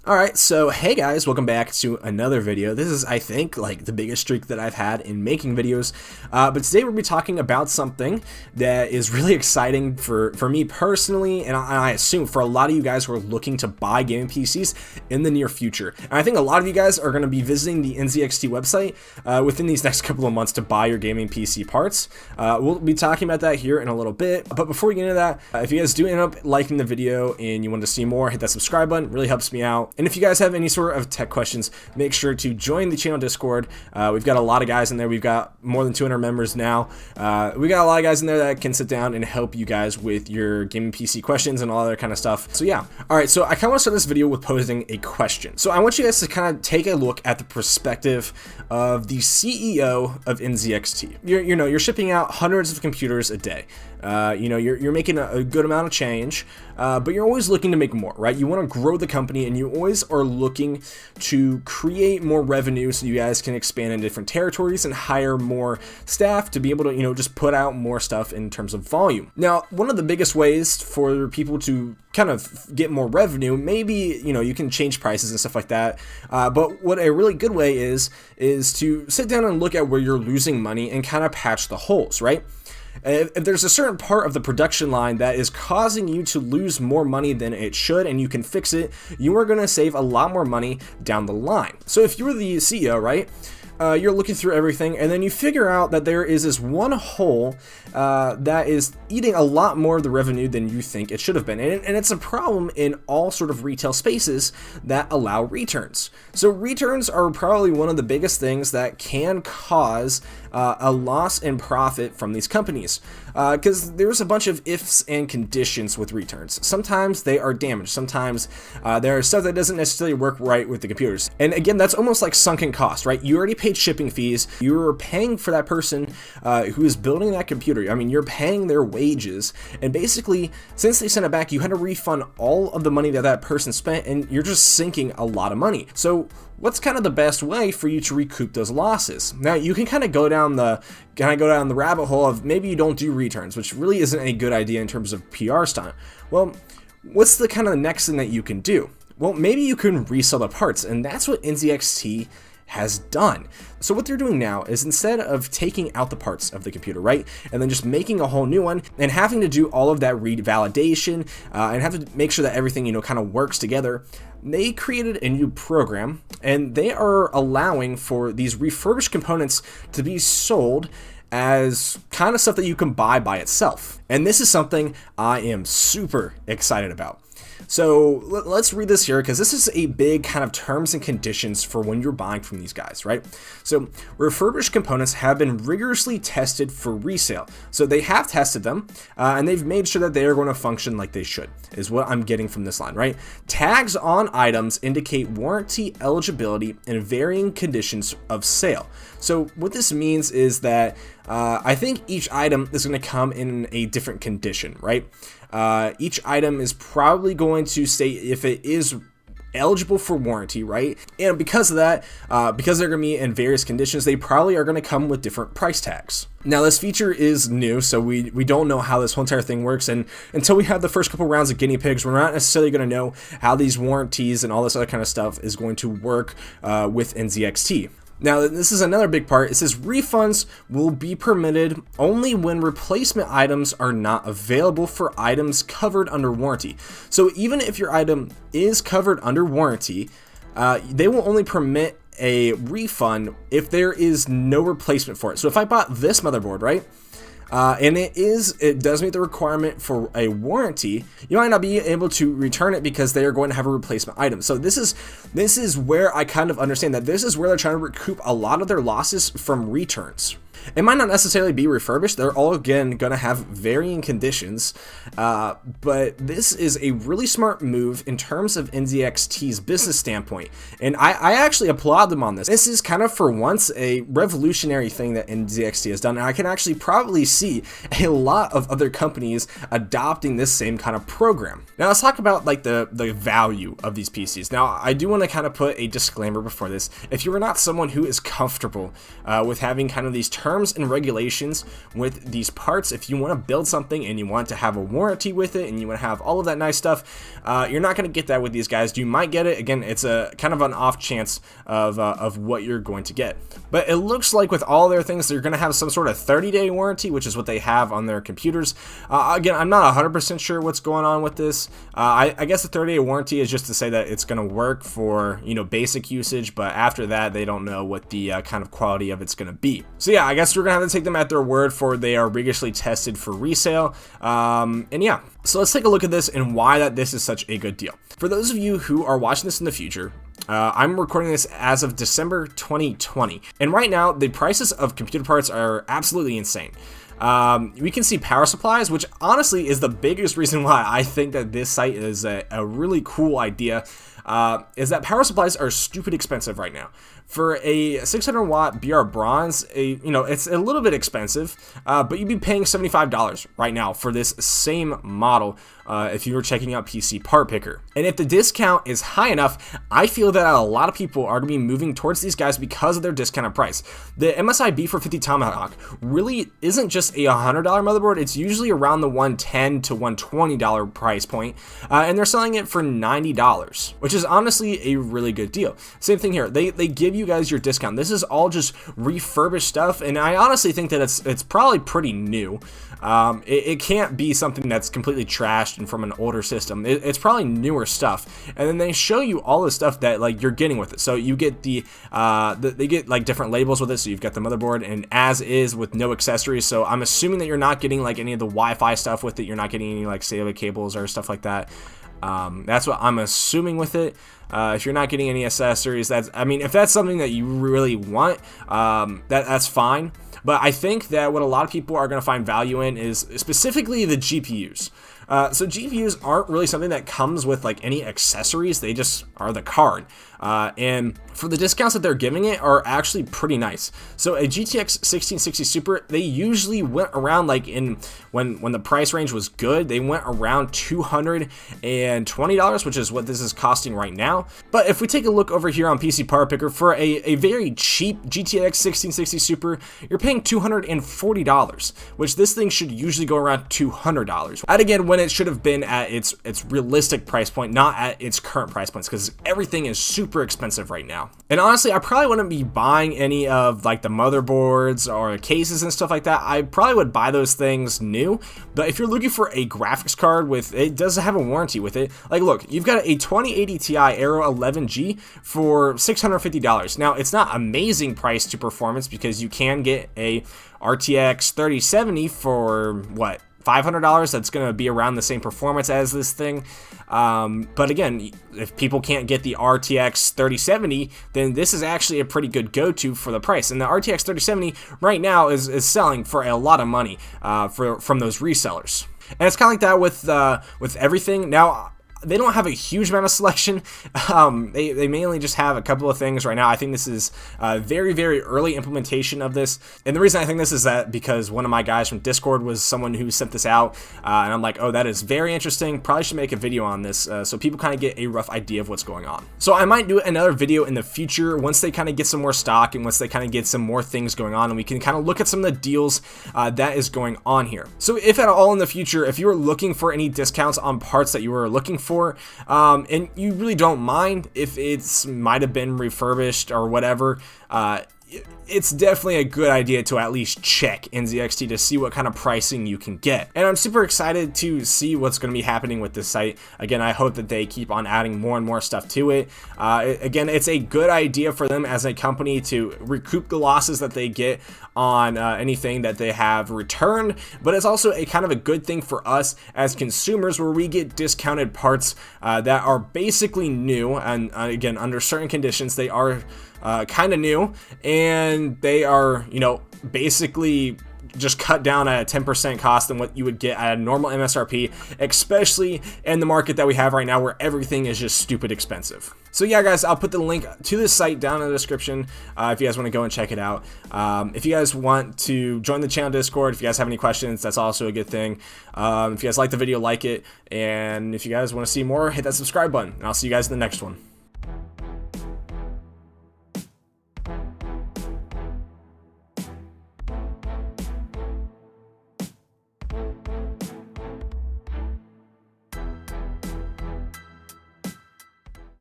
Alright, so hey guys, welcome back to another video. This is, I think, like the biggest streak that I've had in making videos, but today we'll be talking about something that is really exciting for me personally, and I assume for a lot of you guys who are looking to buy gaming PCs in the near future. And I think a lot of you guys are going to be visiting the NZXT website within these next couple of months to buy your gaming PC parts. We'll be talking about that here in a little bit, but before we get into that, if you guys do end up liking the video and you want to see more, hit that subscribe button, it really helps me out. And if you guys have any sort of tech questions, make sure to join the channel Discord. We've got a lot of guys in there. We've got more than 200 members now. We got a lot of guys in there that can sit down and help you guys with your gaming PC questions and all that kind of stuff. So yeah. All right, so I kind of want to start this video with posing a question. So I want you guys to kind of take a look at the perspective of the CEO of NZXT. You're shipping out hundreds of computers a day. You're making a good amount of change, but you're always looking to make more, right? You want to grow the company, and you always are looking to create more revenue so you guys can expand in different territories and hire more staff to be able to, just put out more stuff in terms of volume. Now, one of the biggest ways for people to kind of get more revenue, maybe, you can change prices and stuff like that, but what a really good way is to sit down and look at where you're losing money and kind of patch the holes, right? If there's a certain part of the production line that is causing you to lose more money than it should and you can fix it, you are going to save a lot more money down the line. So if you were the CEO, right, you're looking through everything and then you figure out that there is this one hole that is eating a lot more of the revenue than you think it should have been. And it's a problem in all sort of retail spaces that allow returns. So returns are probably one of the biggest things that can cause a loss in profit from these companies, because there's a bunch of ifs and conditions with returns. Sometimes they are damaged. Sometimes there is stuff that doesn't necessarily work right with the computers. And again, that's almost like sunken cost, right? You already paid shipping fees. You're paying for that person who is building that computer. I mean, you're paying their wages, and basically, since they sent it back, you had to refund all of the money that person spent, and you're just sinking a lot of money. So what's kind of the best way for you to recoup those losses? Now, you can kind of go down the rabbit hole of maybe you don't do returns, which really isn't a good idea in terms of PR stunt. Well, what's the kind of next thing that you can do? Well, maybe you can resell the parts, and that's what NZXT has done. So what they're doing now is, instead of taking out the parts of the computer, right, and then just making a whole new one and having to do all of that revalidation and have to make sure that everything, kind of works together, they created a new program, and they are allowing for these refurbished components to be sold as kind of stuff that you can buy by itself. And this is something I am super excited about. So let's read this here, because this is a big kind of terms and conditions for when you're buying from these guys, right? So refurbished components have been rigorously tested for resale. So they have tested them, and they've made sure that they are going to function like they should, is what I'm getting from this line, right? Tags on items indicate warranty eligibility and varying conditions of sale. So what this means is that I think each item is going to come in a different condition, right? Each item is probably going to state if it is eligible for warranty, right? And because of that, because they're going to be in various conditions, they probably are going to come with different price tags. Now, this feature is new, so we don't know how this whole entire thing works, and until we have the first couple rounds of guinea pigs, we're not necessarily going to know how these warranties and all this other kind of stuff is going to work with NZXT. Now, this is another big part. It says refunds will be permitted only when replacement items are not available for items covered under warranty. So even if your item is covered under warranty, they will only permit a refund if there is no replacement for it. So if I bought this motherboard, right? And it does meet the requirement for a warranty, you might not be able to return it because they are going to have a replacement item. So this is where I kind of understand that this is where they're trying to recoup a lot of their losses from returns. It might not necessarily be refurbished. They're all, again, going to have varying conditions, but this is a really smart move in terms of NZXT's business standpoint, and I actually applaud them on this. This is kind of, for once, a revolutionary thing that NZXT has done, and I can actually probably see a lot of other companies adopting this same kind of program. Now, let's talk about like the value of these PCs. Now, I do want to kind of put a disclaimer before this. If you are not someone who is comfortable with having kind of these terms terms and regulations with these parts. If you want to build something and you want to have a warranty with it and you want to have all of that nice stuff, you're not going to get that with these guys. You might get it. Again, it's a kind of an off chance of what you're going to get. But it looks like with all their things, they're going to have some sort of 30-day warranty, which is what they have on their computers. Again, I'm not 100% sure what's going on with this. I guess the 30-day warranty is just to say that it's going to work for, you know, basic usage, but after that, they don't know what the kind of quality of it's going to be. So yeah, I guess we're going to have to take them at their word for they are rigorously tested for resale. And yeah, so let's take a look at this and why this is such a good deal. For those of you who are watching this in the future, I'm recording this as of December 2020, and right now the prices of computer parts are absolutely insane. We can see power supplies, which honestly is the biggest reason why I think that this site is a really cool idea, is that power supplies are stupid expensive right now. For a 600 watt BR bronze, it's a little bit expensive, but you'd be paying $75 right now for this same model if you were checking out PC Part Picker. And if the discount is high enough, I feel that a lot of people are going to be moving towards these guys because of their discounted price. The MSI B450 Tomahawk really isn't just a $100 motherboard, it's usually around the $110 to $120 price point, and they're selling it for $90, which is honestly a really good deal. Same thing here, they give you guys your discount. This is all just refurbished stuff, and I honestly think that it's probably pretty new. It can't be something that's completely trashed and from an older system. It's probably newer stuff, and then they show you all the stuff that like you're getting with it. So you get they get like different labels with it. So you've got the motherboard and as is with no accessories. So I'm assuming that you're not getting like any of the Wi-Fi stuff with it. You're not getting any like SATA cables or stuff like that. That's what I'm assuming with it. If you're not getting any accessories, if that's something that you really want, that's fine. But I think that what a lot of people are going to find value in is specifically the GPUs. So GPUs aren't really something that comes with like any accessories, they just are the card. And for the discounts that they're giving it are actually pretty nice. So a GTX 1660 Super, they usually went around like when the price range was good, they went around $220, which is what this is costing right now. But if we take a look over here on PC Power Picker for a very cheap GTX 1660 Super, you're paying $240, which this thing should usually go around $200. And again, when it should have been at its realistic price point, not at its current price points, because everything is super expensive right now. And honestly, I probably wouldn't be buying any of like the motherboards or cases and stuff like that. I probably would buy those things new. But if you're looking for a graphics card it does have a warranty with it. Like look, you've got a 2080 Ti Aero 11G for $650. Now it's not amazing price to performance because you can get a RTX 3070 for what, $500. That's going to be around the same performance as this thing. But again, if people can't get the RTX 3070, then this is actually a pretty good go-to for the price. And the RTX 3070 right now is selling for a lot of money from those resellers. And it's kind of like that with everything. Now, they don't have a huge amount of selection. They mainly just have a couple of things right now. I think this is a very, very early implementation of this. And the reason I think this is that because one of my guys from Discord was someone who sent this out. And I'm like, oh, that is very interesting. Probably should make a video on this so people kind of get a rough idea of what's going on. So I might do another video in the future once they kind of get some more stock and once they kind of get some more things going on. And we can kind of look at some of the deals that is going on here. So if at all in the future, if you are looking for any discounts on parts that you were looking for, and you really don't mind if it's might have been refurbished or whatever, it's definitely a good idea to at least check NZXT to see what kind of pricing you can get. And I'm super excited to see what's going to be happening with this site. Again, I hope that they keep on adding more and more stuff to it. Again, it's a good idea for them as a company to recoup the losses that they get on anything that they have returned, but it's also a kind of a good thing for us as consumers where we get discounted parts that are basically new, and again, under certain conditions, they are kind of new, and they are, basically just cut down at a 10% cost than what you would get at a normal MSRP, especially in the market that we have right now where everything is just stupid expensive. So yeah, guys, I'll put the link to this site down in the description if you guys want to go and check it out. If you guys want to join the channel Discord, if you guys have any questions, that's also a good thing. If you guys like the video, like it, and if you guys want to see more, hit that subscribe button, and I'll see you guys in the next one.